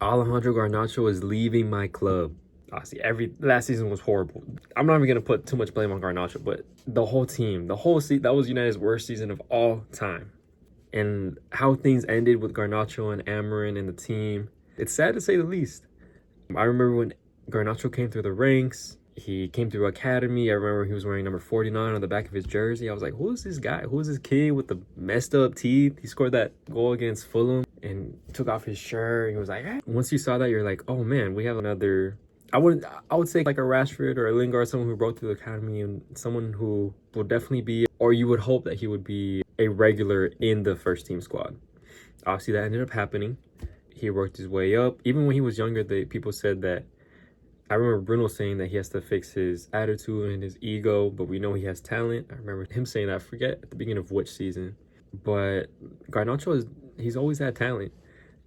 Alejandro Garnacho is leaving my club. Honestly, last season was horrible. I'm not even gonna put too much blame on Garnacho, but the whole team, the whole season, that was United's worst season of all time. And how things ended with Garnacho and Amarin and the team, it's sad to say the least. I remember when Garnacho came through the ranks. He came through academy. I remember he was wearing number 49 on the back of his jersey. I was like, who is this guy? Who is this kid with the messed up teeth? He scored that goal against Fulham and took off his shirt. He was like, eh. Once you saw that, you're like, oh man, we have another. I would say like a Rashford or a Lingard, someone who broke through the academy and someone who will definitely be, or you would hope that he would be a regular in the first team squad. Obviously, that ended up happening. He worked his way up. Even when he was younger, people said that. I remember Bruno saying that he has to fix his attitude and his ego, but we know he has talent. I remember him saying that. I forget at the beginning of which season. But Garnacho, he's always had talent.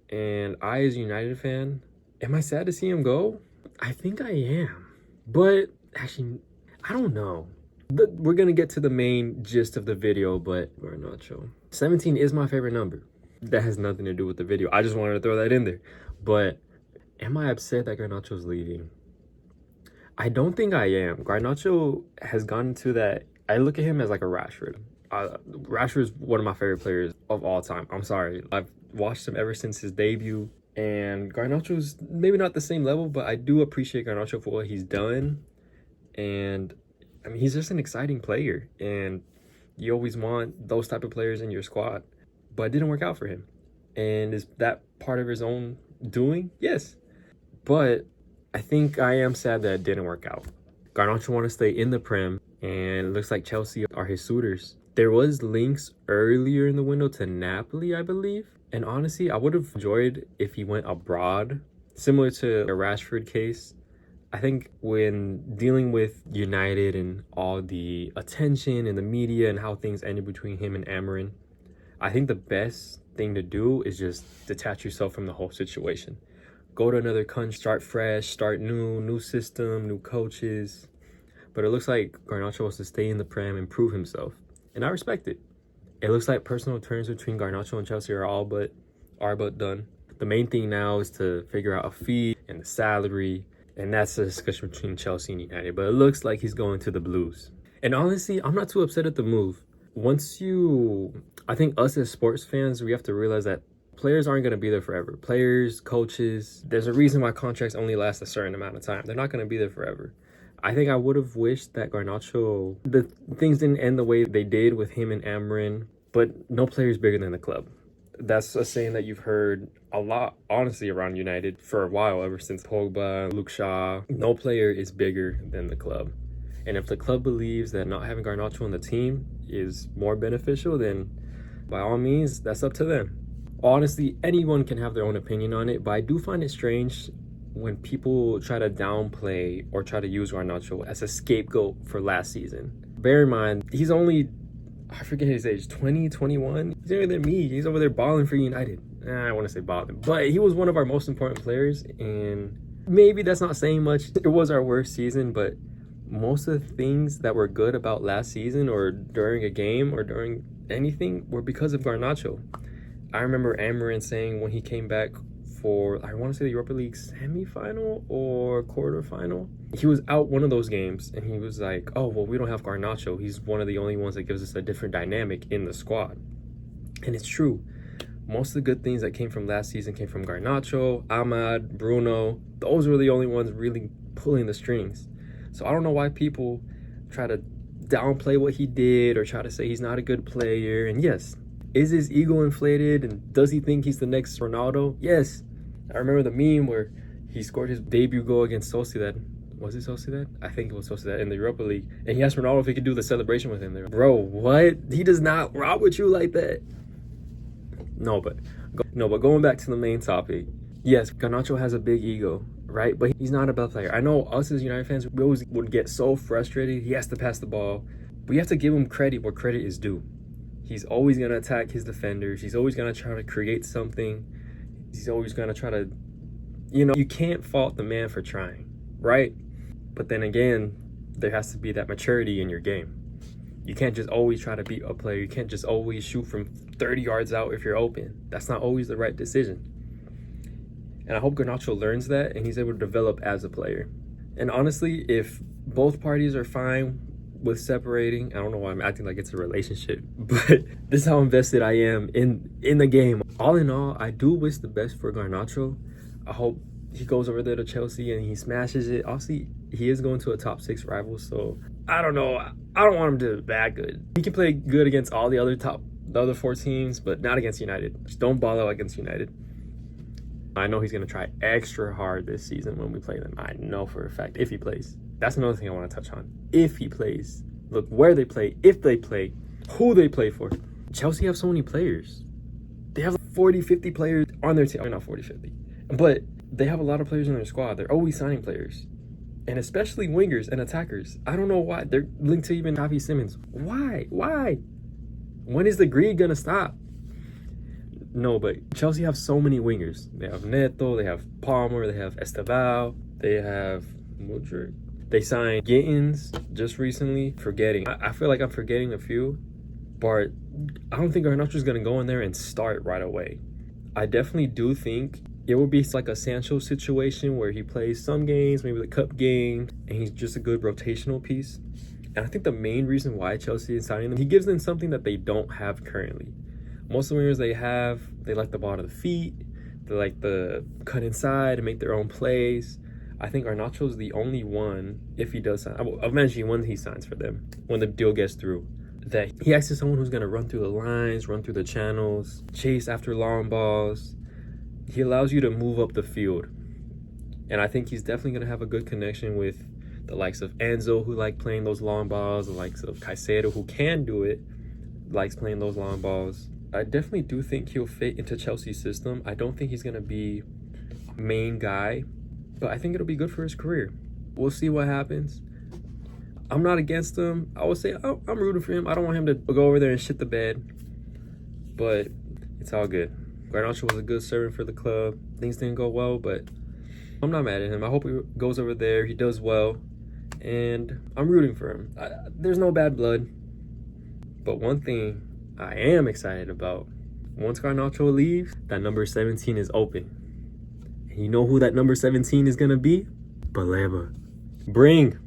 And I, as a United fan, am I sad to see him go? I think I am. But actually, I don't know. We're going to get to the main gist of the video, but Garnacho. 17 is my favorite number. That has nothing to do with the video. I just wanted to throw that in there. But am I upset that Garnacho's leaving? I don't think I am. Garnacho has gone into that. I look at him as like a Rashford. Rashford is one of my favorite players of all time. I'm sorry. I've watched him ever since his debut. And Garnacho's maybe not the same level, but I do appreciate Garnacho for what he's done. And I mean, he's just an exciting player. And you always want those type of players in your squad. But it didn't work out for him. And is that part of his own doing? Yes. But I think I am sad that it didn't work out. Garnacho want to stay in the Prem, and it looks like Chelsea are his suitors. There was links earlier in the window to Napoli, I believe. And honestly, I would have enjoyed if he went abroad, similar to a Rashford case. I think when dealing with United and all the attention and the media and how things ended between him and Amarin, I think the best thing to do is just detach yourself from the whole situation. Go to another country, start fresh, start new system, new coaches. But it looks like Garnacho wants to stay in the Prem and prove himself. And I respect it. It looks like personal terms between Garnacho and Chelsea are but done. The main thing now is to figure out a fee and the salary. And that's a discussion between Chelsea and United. But it looks like he's going to the Blues. And honestly, I'm not too upset at the move. I think us as sports fans, we have to realize that players aren't going to be there forever. Players, coaches, there's a reason why contracts only last a certain amount of time. They're not going to be there forever. I think I would have wished that Garnacho, the things didn't end the way they did with him and Amarin, but no player is bigger than the club. That's a saying that you've heard a lot, honestly, around United for a while, ever since Pogba, Luke Shaw. No player is bigger than the club. And if the club believes that not having Garnacho on the team is more beneficial, then by all means, that's up to them. Honestly, anyone can have their own opinion on it, but I do find it strange when people try to downplay or try to use Garnacho as a scapegoat for last season. Bear in mind, he's only, I forget his age, 20, 21? He's younger than me. He's over there balling for United. I want to say balling, but he was one of our most important players, and maybe that's not saying much. It was our worst season, but most of the things that were good about last season or during a game or during anything were because of Garnacho. I remember Amarin saying when he came back for, I want to say the Europa League semi-final or quarterfinal, he was out one of those games and he was like, oh, well, we don't have Garnacho. He's one of the only ones that gives us a different dynamic in the squad. And it's true. Most of the good things that came from last season came from Garnacho, Ahmad, Bruno. Those were the only ones really pulling the strings. So I don't know why people try to downplay what he did or try to say he's not a good player. And yes, is his ego inflated and does he think he's the next Ronaldo? Yes. I remember the meme where he scored his debut goal against Sociedad. Was it Sociedad? I think it was Sociedad in the Europa League. And he asked Ronaldo if he could do the celebration with him there. Bro, what? He does not rock with you like that. No, but going back to the main topic. Yes, Garnacho has a big ego, right? But he's not a bad player. I know us as United fans, we always would get so frustrated. He has to pass the ball. We have to give him credit where credit is due. He's always going to attack his defenders. He's always going to try to create something. He's always going to try to, you can't fault the man for trying, right? But then again, there has to be that maturity in your game. You can't just always try to beat a player. You can't just always shoot from 30 yards out if you're open. That's not always the right decision. And I hope Garnacho learns that and he's able to develop as a player. And honestly, if both parties are fine with separating, I don't know why I'm acting like it's a relationship, but this is how invested I am in the game. All in all, I do wish the best for Garnacho. I hope he goes over there to Chelsea and he smashes it. Obviously, he is going to a top 6 rival, so I don't know. I don't want him to do bad good. He can play good against all the other 4 teams, but not against United. Just don't ball out against United. I know he's going to try extra hard this season when we play them. I know for a fact, if he plays. That's another thing I want to touch on. If he plays. Look where they play, if they play, who they play for. Chelsea have so many players. They have 40, 50 players on their team. I mean, not 40, 50. But they have a lot of players in their squad. They're always signing players. And especially wingers and attackers. I don't know why. They're linked to even Xavi Simons. Why? When is the greed going to stop? No, but Chelsea have so many wingers. They have Neto, they have Palmer, they have Estevao, they have Mudryk. They signed Gittins just recently. I feel like I'm forgetting a few, but I don't think Garnacho's going to go in there and start right away. I definitely do think it will be like a Sancho situation where he plays some games, maybe the cup game, and he's just a good rotational piece. And I think the main reason why Chelsea is signing him, he gives them something that they don't have currently. Most of the wingers they like the ball to the feet. They like the cut inside and make their own plays. I think Garnacho's the only one, if he does sign, eventually when he signs for them, when the deal gets through, that he acts as someone who's going to run through the lines, run through the channels, chase after long balls. He allows you to move up the field. And I think he's definitely going to have a good connection with the likes of Enzo, who like playing those long balls, the likes of Caicedo, who can do it, likes playing those long balls. I definitely do think he'll fit into Chelsea's system. I don't think he's going to be a main guy, but I think it'll be good for his career. We'll see what happens. I'm not against him. I would say I'm rooting for him. I don't want him to go over there and shit the bed, but it's all good. Garnacho was a good servant for the club. Things didn't go well, but I'm not mad at him. I hope he goes over there, he does well, and I'm rooting for him. There's no bad blood, but one thing I am excited about, once Garnacho leaves, that number 17 is open. And you know who that number 17 is going to be? Baleba. Bring